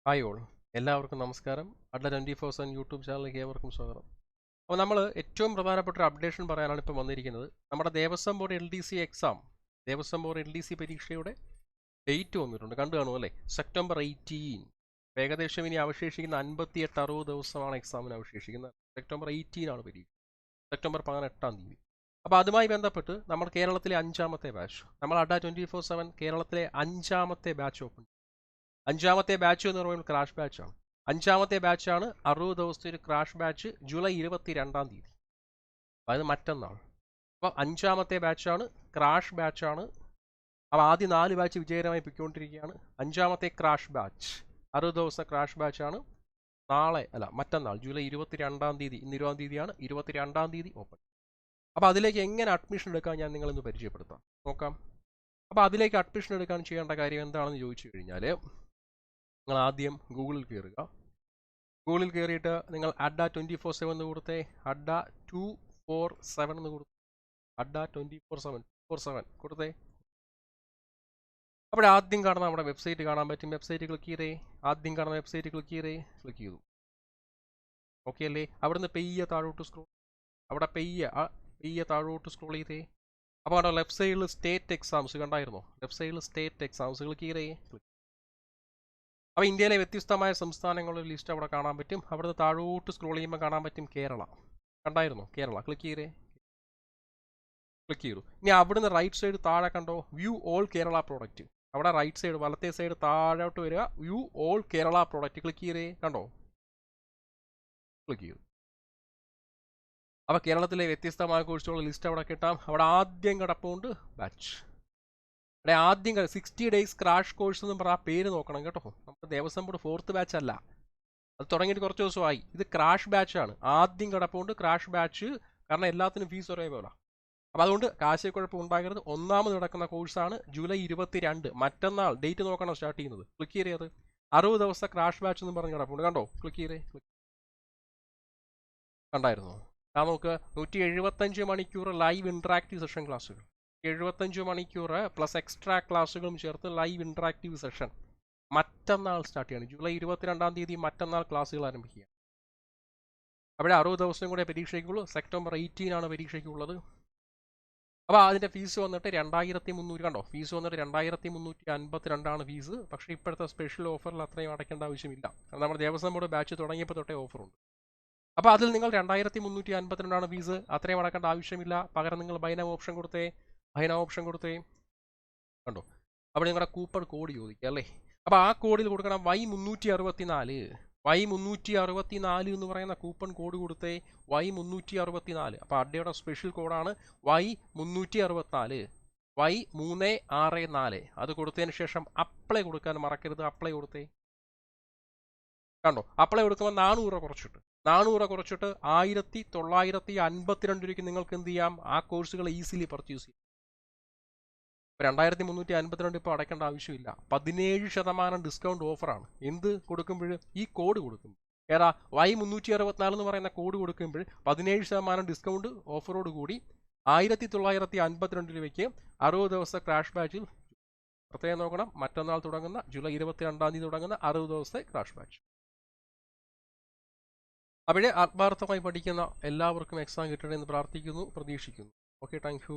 Hi all, എല്ലാവർക്കും നമസ്കാരം. Attendant YouTube ചാനലിലേക്ക് ഏവർക്കും സ്വാഗതം. അപ്പോൾ നമ്മൾ ഏറ്റവും പ്രധാനപ്പെട്ട ഒരു അപ്ഡേഷൻ പറയാനാണ് ഇപ്പോൾ വന്നിരിക്കുന്നത്. നമ്മുടെ Devaswom board LDC exam, Devaswom board LDC പരീക്ഷയുടെ ഡേറ്റ് വന്നിട്ടുണ്ട്, കണ്ടു കാണും അല്ലേ? സെപ്റ്റംബർ 18. ഏകദേശം ഇനി അവശേഷിക്കുന്ന 58-60 ദിവസമാണ് എക്സാമിന് അവശേഷിക്കുന്നത്. സെപ്റ്റംബർ 18 ആണ് പരീക്ഷ, സെപ്റ്റംബർ 18 അപ്പോൾ അതുമായി ബന്ധപ്പെട്ട് നമ്മൾ കേരളത്തിലെ 5ാമത്തെ ബാച്ച്, നമ്മൾ Attendant കേരളത്തിലെ 5ാമത്തെ ബാച്ച് ഓപ്പൺ. 5ാമത്തെ ബാച്ച് എന്ന് പറയുമ്പോൾ ക്രാഷ് ബാച്ചാണ്. 5ാമത്തെ ബാച്ചാണ് 60 ദിവസത്തെ ഒരു ക്രാഷ് ബാച്ച്, ജൂലൈ 22 അതായത് മറ്റന്നാൾ. അപ്പോൾ 5ാമത്തെ ബാച്ചാണ്, ക്രാഷ് ബാച്ചാണ്. അപ്പോൾ ആദ്യം 4 ബാച്ച് വിജയകരമായി പൊയ്ക്കൊണ്ടിരിക്കുകയാണ്. 5ാമത്തെ ക്രാഷ് ബാച്ച് 60 ദിവസത്തെ ക്രാഷ് ബാച്ചാണ്. മറ്റന്നാൾ ജൂലൈ 22 ഇന്ന് 20 22 ഓപ്പൺ. അപ്പോൾ അതിലേക്ക് എങ്ങനെ അഡ്മിഷൻ എടുക്കാൻ ഞാൻ നിങ്ങളിന്ന് പരിചയപ്പെടുത്താം, നോക്കാം. അപ്പോൾ അതിലേക്ക് അഡ്മിഷൻ എടുക്കാൻ ചെയ്യേണ്ട കാര്യം എന്താണെന്ന് ചോദിച്ചു കഴിഞ്ഞാൽ, നിങ്ങൾ ആദ്യം ഗൂഗിളിൽ കയറുക. ഗൂഗിളിൽ കയറിയിട്ട് നിങ്ങൾ Attendant247 എന്ന് കൊടുത്തേ, Attendant247 എന്ന് കൊടുത്തു, Attendant247 കൊടുത്തേ. അപ്പോൾ ആദ്യം കാണുന്ന നമ്മുടെ വെബ്സൈറ്റ് കാണാൻ പറ്റും. വെബ്സൈറ്റ് ക്ലിക്ക് ചെയ്തേ. ആദ്യം കാണുന്ന വെബ്സൈറ്റ് ക്ലിക്ക് ചെയ്തു. ഓക്കെ അല്ലേ? അവിടുന്ന് പെയ്യ താഴോട്ട് സ്ക്രോൾ, അവിടെ പെയ്യ താഴോട്ട് സ്ക്രോൾ ചെയ്തേ. അപ്പോൾ അവിടെ ലെഫ്റ്റ് സൈഡിൽ സ്റ്റേറ്റ് എക്സാംസ് കണ്ടായിരുന്നോ? ലെഫ്റ്റ് സൈഡിൽ സ്റ്റേറ്റ് എക്സാംസ് ക്ലിക്ക് ചെയ്തേ. അപ്പോൾ ഇന്ത്യയിലെ വ്യത്യസ്തമായ സംസ്ഥാനങ്ങളുടെ ലിസ്റ്റ് അവിടെ കാണാൻ പറ്റും. അവിടുന്ന് താഴോട്ട് സ്ക്രോൾ ചെയ്യുമ്പോൾ കാണാൻ പറ്റും കേരള, കണ്ടായിരുന്നോ? കേരള ക്ലിക്ക് ചെയ്തു. ഇനി അവിടുന്ന് റൈറ്റ് സൈഡ് താഴെ കണ്ടോ, വ്യൂ ഓൾ കേരള പ്രോഡക്റ്റ്. അവിടെ റൈറ്റ് സൈഡ് വലത്തെ സൈഡ് താഴോട്ട് വരിക, view all Kerala product click ചെയ്തേ, കണ്ടോ? ക്ലിക്ക് ചെയ്തു. അപ്പോൾ കേരളത്തിലെ വ്യത്യസ്തമായ കോഴ്സുകളുടെ ലിസ്റ്റ് അവിടെ കിട്ടാം. അവിടെ ആദ്യം കിടപ്പുണ്ട് ബാച്ച്. അവിടെ ആദ്യം 60 days ക്രാഷ് കോഴ്സ് എന്ന് പറഞ്ഞാൽ പേര് നോക്കണം കേട്ടോ. നമ്മുടെ ദേവസ്വം ബോർഡ് 4th ബാച്ച് അല്ല, അത് തുടങ്ങിയിട്ട് കുറച്ച് ദിവസമായി. ഇത് ക്രാഷ് ബാച്ചാണ്. ആദ്യം കിടപ്പുണ്ട് ക്രാഷ് ബാച്ച്, കാരണം എല്ലാത്തിനും ഫീസ് ഒരേപോലെ. അപ്പോൾ അതുകൊണ്ട് കാശക്കുഴപ്പം ഉണ്ടാകരുത്. ഒന്നാമത് നടക്കുന്ന കോഴ്സാണ് ജൂലൈ 22, മറ്റന്നാൾ. ഡേറ്റ് നോക്കണം സ്റ്റാർട്ട് ചെയ്യുന്നത്. ക്ലിക്ക് ചെയ്തത് 60 ദിവസത്തെ ക്രാഷ് ബാച്ച് എന്ന് പറഞ്ഞ് കിടപ്പുണ്ട്, കണ്ടോ? ക്ലിക്ക് ചെയ്തേ. കണ്ടായിരുന്നോ? നോക്ക്, 175 മണിക്കൂർ ലൈവ് ഇൻട്രാക്റ്റീവ് സെഷൻ ക്ലാസ്സുകൾ, 75 മണിക്കൂർ പ്ലസ് എക്സ്ട്രാ ക്ലാസ്സുകളും ചേർത്ത് ലൈവ് ഇൻട്രാക്റ്റീവ് സെഷൻ മറ്റന്നാൾ സ്റ്റാർട്ട് ചെയ്യാണ്. ജൂലൈ 22 മറ്റന്നാൾ ക്ലാസ്സുകൾ ആരംഭിക്കുക. അവിടെ 60 ദിവസം കൂടെ പരീക്ഷയ്ക്കുള്ളൂ. സെപ്റ്റംബർ 18 ആണ് പരീക്ഷയ്ക്കുള്ളത്. അപ്പോൾ അതിൻ്റെ ഫീസ് വന്നിട്ട് 2300, കണ്ടോ? ഫീസ് വന്നിട്ട് 2352 ഫീസ്. പക്ഷേ ഇപ്പോഴത്തെ സ്പെഷ്യൽ ഓഫറിൽ അത്രയും അടയ്ക്കേണ്ട ആവശ്യമില്ല, കാരണം നമ്മുടെ ദേവസ്വം ബോർഡ് ബാച്ച് തുടങ്ങിയപ്പോൾ തൊട്ടേ ഓഫറുണ്ട്. അപ്പോൾ അതിൽ നിങ്ങൾ 2352 ഫീസ്, അത്രയും അടക്കേണ്ട ആവശ്യമില്ല. പകരം നിങ്ങൾ ബൈനാം ഓപ്ഷൻ കൊടുത്തേ, കണ്ടോ? അവിടെ നിങ്ങളുടെ കൂപ്പൺ കോഡ് ചോദിക്കുക അല്ലേ? അപ്പോൾ ആ കോഡിൽ കൊടുക്കണം Y364 എന്ന് പറയുന്ന കൂപ്പൺ കോഡ് കൊടുത്തേ, Y364. അപ്പോൾ അഡ്ഡയുടെ സ്പെഷ്യൽ കോഡാണ് Y364, Y364. അത് കൊടുത്തതിന് ശേഷം അപ്ലൈ കൊടുക്കാൻ മറക്കരുത്. അപ്ലൈ കൊടുത്തേ, കണ്ടോ? അപ്ലൈ കൊടുക്കുമ്പോൾ 400 കുറച്ചിട്ട് 1952 രൂപയ്ക്ക് നിങ്ങൾക്ക് എന്ത് ചെയ്യാം? ആ കോഴ്സുകൾ ഈസിലി പർച്ചേസ് ചെയ്യാം. 2352 ഇപ്പോൾ അടയ്ക്കേണ്ട ആവശ്യമില്ല. 17% ഡിസ്കൗണ്ട് ഓഫറാണ്. എന്ത് കൊടുക്കുമ്പോൾ? ഈ കോഡ് കൊടുക്കുമ്പോൾ. ഏതാ? Y364 എന്ന് പറയുന്ന കോഡ് കൊടുക്കുമ്പോൾ 17% ഡിസ്കൗണ്ട് ഓഫറോട് കൂടി 1952 രൂപയ്ക്ക് 60 ദിവസത്തെ ക്രാഷ് ബാച്ചിൽ പ്രത്യേകം നോക്കണം. മറ്റന്നാൾ തുടങ്ങുന്ന ജൂലൈ 22 തുടങ്ങുന്ന 60 ദിവസത്തെ ക്രാഷ് ബാച്ച്. അവിടെ ആത്മാർത്ഥമായി പഠിക്കുന്ന എല്ലാവർക്കും എക്സാം കിട്ടണമെന്ന് പ്രതീക്ഷിക്കുന്നു. Okay, thank you.